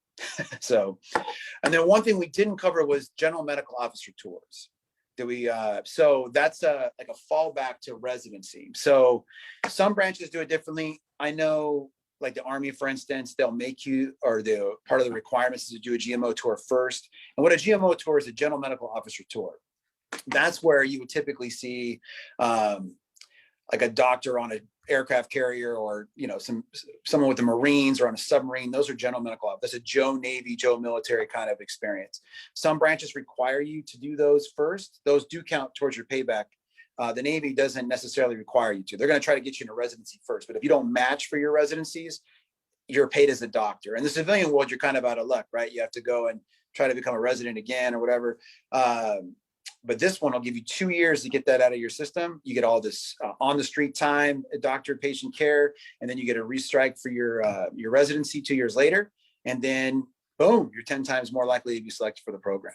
S2: And then one thing we didn't cover was general medical officer tours. So that's like a fallback to residency. So some branches do it differently. I know, like the Army, for instance, they'll make you, or the part of the requirements is to do a GMO tour first. And what a GMO tour is, a general medical officer tour. That's where you would typically see like a doctor on an aircraft carrier, or someone with the Marines or on a submarine. Those are general medical office. That's a Joe Navy, Joe military kind of experience. Some branches require you to do those first. Those do count towards your payback. The Navy doesn't necessarily require you to. They're going to try to get you in a residency first, but if you don't match for your residencies, you're paid as a doctor. In the civilian world, you're kind of out of luck, right? You have to go and try to become a resident again or whatever. But this one will give you 2 years to get that out of your system. You get all this on the street time, doctor-patient care, and then you get a restrike for your residency 2 years later. And then boom, you're 10 times more likely to be selected for the program.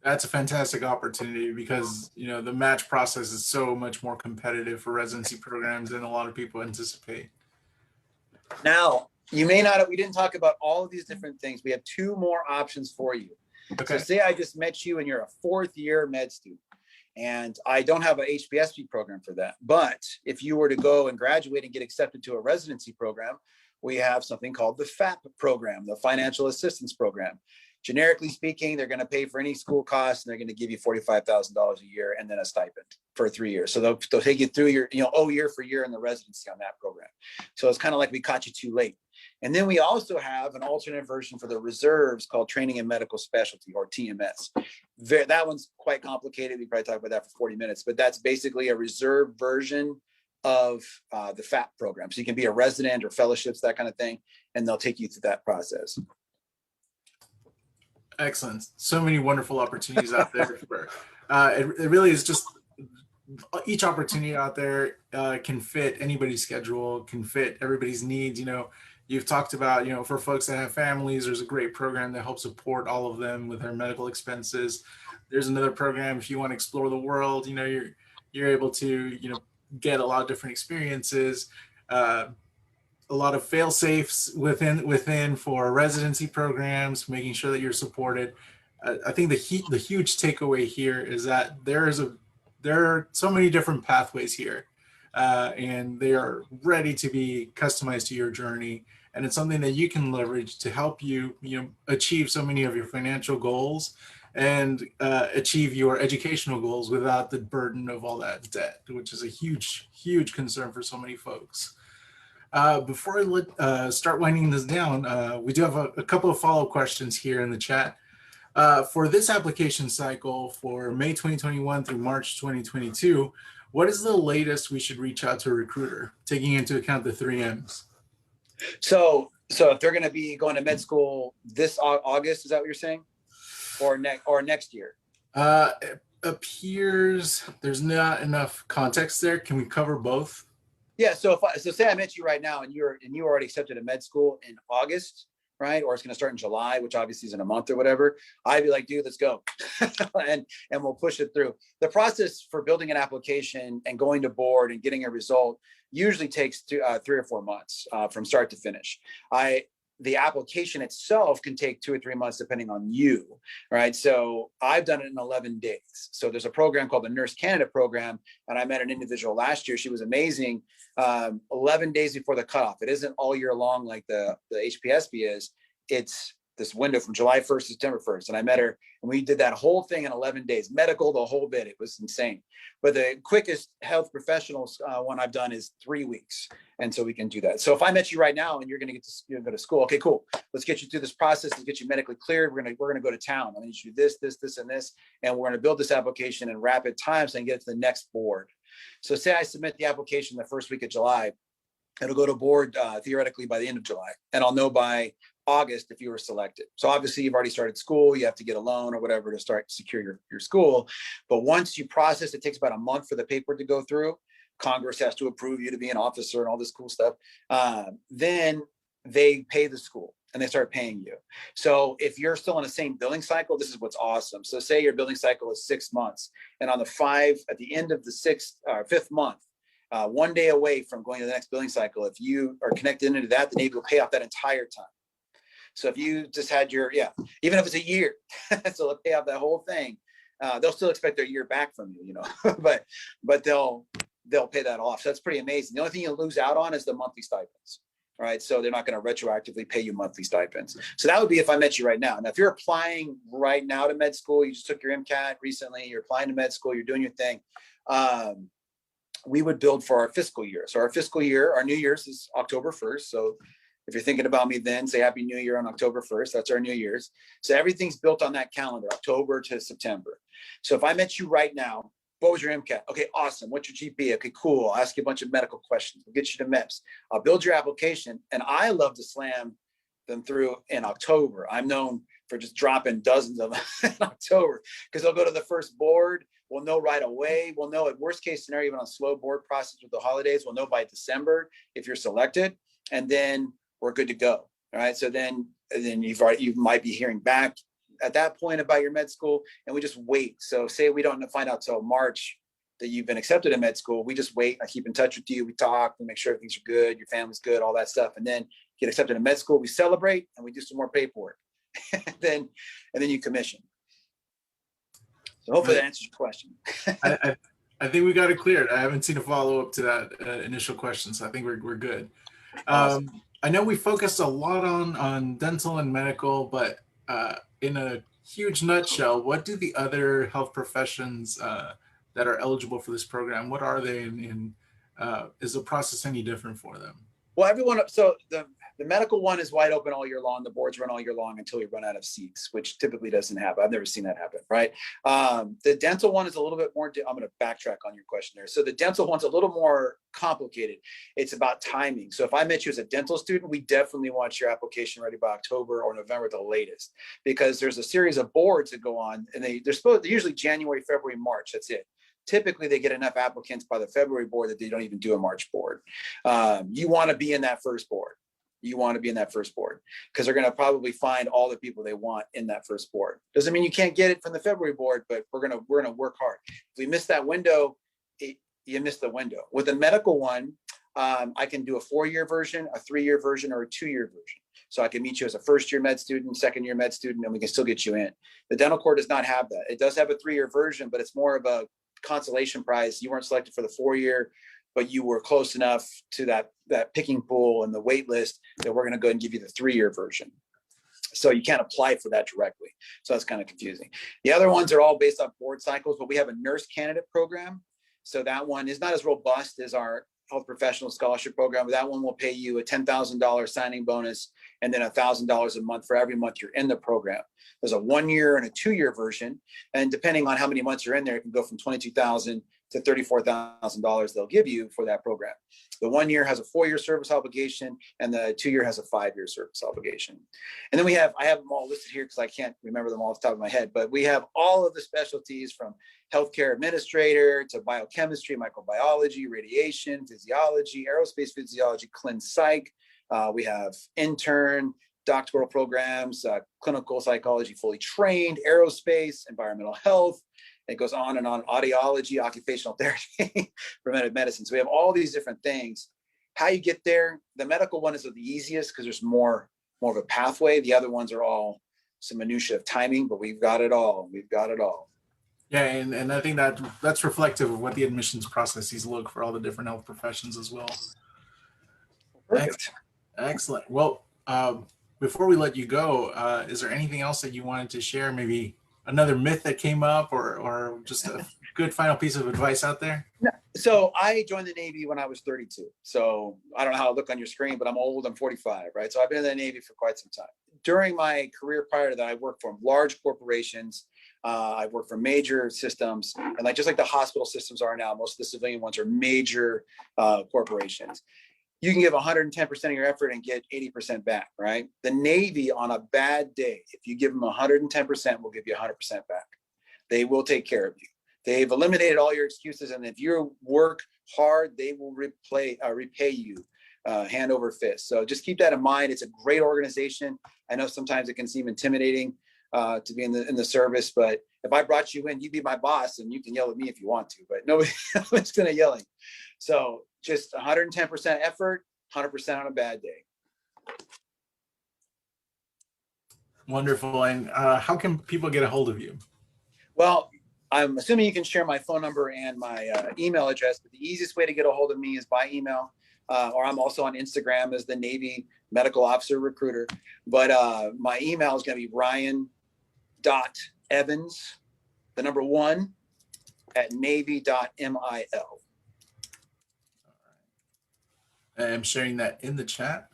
S1: That's a fantastic opportunity because, the match process is so much more competitive for residency programs than a lot of people anticipate.
S2: Now, we didn't talk about all of these different things. We have 2 more options for you.
S1: Okay.
S2: So say I just met you and you're a 4th year med student, and I don't have a Hpsp program for that. But if you were to go and graduate and get accepted to a residency program, we have something called the FAP program, the Financial Assistance Program. Generically speaking, they're going to pay for any school costs, and they're going to give you $45,000 a year and then a stipend for 3 years. So they'll take you through your, year for year in the residency on that program. So it's kind of like we caught you too late. And then we also have an alternate version for the reserves called Training and Medical Specialty, or TMS. That one's quite complicated. We probably talk about that for 40 minutes, but that's basically a reserve version of the FAP program. So you can be a resident or fellowships, that kind of thing, and they'll take you through that process.
S1: Excellent. So many wonderful opportunities out there. It really is just each opportunity out there can fit anybody's schedule, can fit everybody's needs. You've talked about, for folks that have families, there's a great program that helps support all of them with their medical expenses. There's another program if you want to explore the world, you're able to, get a lot of different experiences. A lot of fail safes within for residency programs, making sure that you're supported. I think the huge takeaway here is that there are so many different pathways here, and they are ready to be customized to your journey. And it's something that you can leverage to help you, achieve so many of your financial goals and achieve your educational goals without the burden of all that debt, which is a huge, huge concern for so many folks. Before I start winding this down, we do have a couple of follow-up questions here in the chat. For this application cycle for May 2021 through March 2022, what is the latest we should reach out to a recruiter, taking into account the 3 M's?
S2: So if they're going to be going to med school this August, is that what you're saying? Or next year?
S1: It appears there's not enough context there. Can we cover both?
S2: Yeah. So say I met you right now and you already accepted a med school in August, right? Or it's going to start in July, which obviously is in a month or whatever. I'd be like, dude, let's go. and we'll push it through. The process for building an application and going to board and getting a result usually takes 3 or 4 months from start to finish. The application itself can take 2 or 3 months depending on you, right? So I've done it in 11 days. So there's a program called the Nurse Candidate Program, and I met an individual last year. She was amazing. 11 days before the cutoff. It isn't all year long like the Hpsp is. It's this window from July 1st to September 1st. And I met her and we did that whole thing in 11 days, medical, the whole bit. It was insane. But the quickest health professionals one I've done is 3 weeks. And so we can do that. So if I met you right now and you're going to go to school, okay, cool. Let's get you through this process and get you medically cleared. We're going to go to town. I need you to do this, and this, and we're going to build this application in rapid time so I can get it to the next board. So say I submit the application the first week of July, it'll go to board theoretically by the end of July. And I'll know by August if you were selected. So obviously you've already started school, you have to get a loan or whatever to start secure your school. But once you process, it takes about a month for the paper to go through. Congress has to approve you to be an officer and all this cool stuff. Then they pay the school and they start paying you. So if you're still in the same billing cycle, this is what's awesome. So say your billing cycle is 6 months, and on at the end of the 5th month, 1 day away from going to the next billing cycle, if you are connected into that, the Navy will pay off that entire time. So if you just had even if it's a year, so they'll pay off that whole thing. They'll still expect their year back from you, but they'll pay that off. So that's pretty amazing. The only thing you lose out on is the monthly stipends. right? So they're not going to retroactively pay you monthly stipends. So that would be if I met you right now. Now, if you're applying right now to med school, you just took your MCAT recently, you're applying to med school, you're doing your thing, we would build for our fiscal year. So our fiscal year, our New Year's is October 1st. So if you're thinking about me then, say Happy New Year on October 1st. That's our New Year's. So everything's built on that calendar, October to September. So if I met you right now, what was your MCAT? Okay, awesome. What's your GPA? Okay, cool. I'll ask you a bunch of medical questions. We'll get you to MEPS. I'll build your application. And I love to slam them through in October. I'm known for just dropping dozens of them in October because they'll go to the first board. We'll know right away. We'll know at worst case scenario, even on slow board process with the holidays, we'll know by December if you're selected. And then we're good to go. All right. So then you might be hearing back at that point about your med school, and we just wait. So say we don't find out till March that you've been accepted in med school, we just wait. I keep in touch with you. We talk, we make sure things are good, your family's good, all that stuff. And then get accepted in med school, we celebrate and we do some more paperwork. and then you commission. So hopefully that answers your question.
S1: I think we got it cleared. I haven't seen a follow-up to that initial question, so I think we're good.
S2: Awesome.
S1: I know we focused a lot on dental and medical, but in a huge nutshell, what do the other health professions that are eligible for this program, what are they, and is the process any different for them?
S2: Well, everyone, so the medical one is wide open all year long. The boards run all year long until we run out of seats, which typically doesn't happen. I've never seen that happen, right? The dental one is a little bit more, I'm going to backtrack on your question there. So the dental one's a little more complicated. It's about timing. So if I met you as a dental student, we definitely want your application ready by October or November at the latest, because there's a series of boards that go on, and they're usually January, February, March. That's it. Typically, they get enough applicants by the February board that they don't even do a March board. You want to be in that first board. You want to be in that first board because they're going to probably find all the people they want in that first board. Doesn't mean you can't get it from the February board, but we're going to work hard. If we miss that window, you miss the window. With the medical one, I can do a 4-year version, a 3-year version, or a 2-year version. So I can meet you as a first-year med student, second-year med student, and we can still get you in. The dental court does not have that. It does have a 3-year version, but it's more of a consolation prize. You weren't selected for the 4-year, but you were close enough to that picking pool and the wait list that we're going to go and give you the 3-year version. So you can't apply for that directly. So that's kind of confusing. The other ones are all based on board cycles, but we have a nurse candidate program. So that one is not as robust as our health professional scholarship program, but that one will pay you a $10,000 signing bonus and then $1,000 a month for every month you're in the program. There's a 1-year and a 2-year version. And depending on how many months you're in there, it can go from $22,000 to $34,000 they'll give you for that program. The 1-year has a 4-year service obligation, and the 2-year has a 5-year service obligation. And then I have them all listed here because I can't remember them all off the top of my head, but we have all of the specialties from healthcare administrator to biochemistry, microbiology, radiation, physiology, aerospace physiology, clin psych. We have intern, doctoral programs, clinical psychology, fully trained, aerospace, environmental health. It goes on and on, audiology, occupational therapy, preventive medicine. So we have all these different things. How you get there, the medical one is the easiest because there's more of a pathway. The other ones are all some minutia of timing, but we've got it all. We've got it all.
S1: Yeah, and I think that's reflective of what the admissions processes look for all the different health professions as well.
S2: Perfect.
S1: Excellent. Well, before we let you go, is there anything else that you wanted to share? Maybe another myth that came up, or just a good final piece of advice out there?
S2: So I joined the Navy when I was 32. So I don't know how I look on your screen, but I'm old. I'm 45, right? So I've been in the Navy for quite some time. During my career prior to that, I worked for large corporations. I worked for major systems, and just like the hospital systems are now, most of the civilian ones are major corporations. You can give 110% of your effort and get 80% back, right? The Navy, on a bad day, if you give them 110%, will give you 100% back. They will take care of you. They've eliminated all your excuses, and if you work hard, they will repay you hand over fist. So just keep that in mind. It's a great organization. I know sometimes it can seem intimidating to be in the service, but if I brought you in, you'd be my boss, and you can yell at me if you want to, but nobody's going to yell at you. So just 110% effort, 100% on a bad day.
S1: Wonderful. And how can people get a hold of you?
S2: Well, I'm assuming you can share my phone number and my email address, but the easiest way to get a hold of me is by email. or I'm also on Instagram as the Navy Medical Officer Recruiter. But my email is going to be ryan.evans, the number 1, at navy.mil.
S1: I'm sharing that in the chat.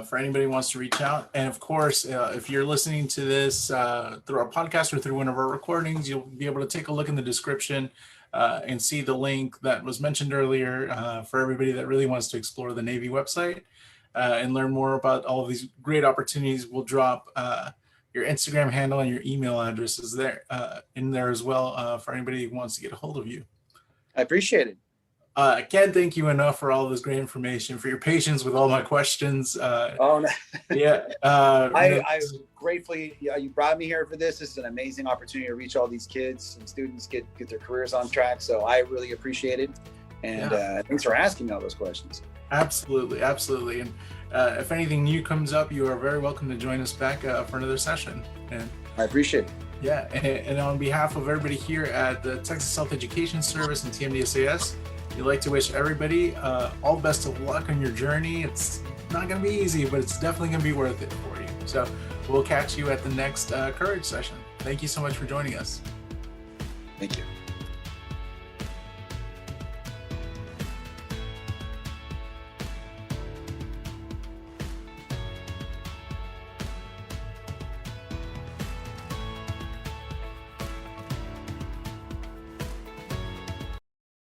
S1: For anybody who wants to reach out. And of course, if you're listening to this through our podcast or through one of our recordings, you'll be able to take a look in the description and see the link that was mentioned earlier for everybody that really wants to explore the Navy website and learn more about all of these great opportunities. We'll drop your Instagram handle and your email addresses there in there as well for anybody who wants to get a hold of you.
S2: I appreciate it.
S1: I can't thank you enough for all this great information, for your patience with all my questions.
S2: Oh, no.
S1: Yeah.
S2: I gratefully, you brought me here for this. This is an amazing opportunity to reach all these kids and students, get their careers on track. So I really appreciate it. And thanks for asking me all those questions.
S1: Absolutely. Absolutely. And if anything new comes up, you are very welcome to join us back for another session. And
S2: I appreciate it.
S1: Yeah. And on behalf of everybody here at the Texas Health Education Service and TMDSAS, we'd like to wish everybody all the best of luck on your journey. It's not going to be easy, but it's definitely going to be worth it for you. So we'll catch you at the next Courage session. Thank you so much for joining us.
S2: Thank you.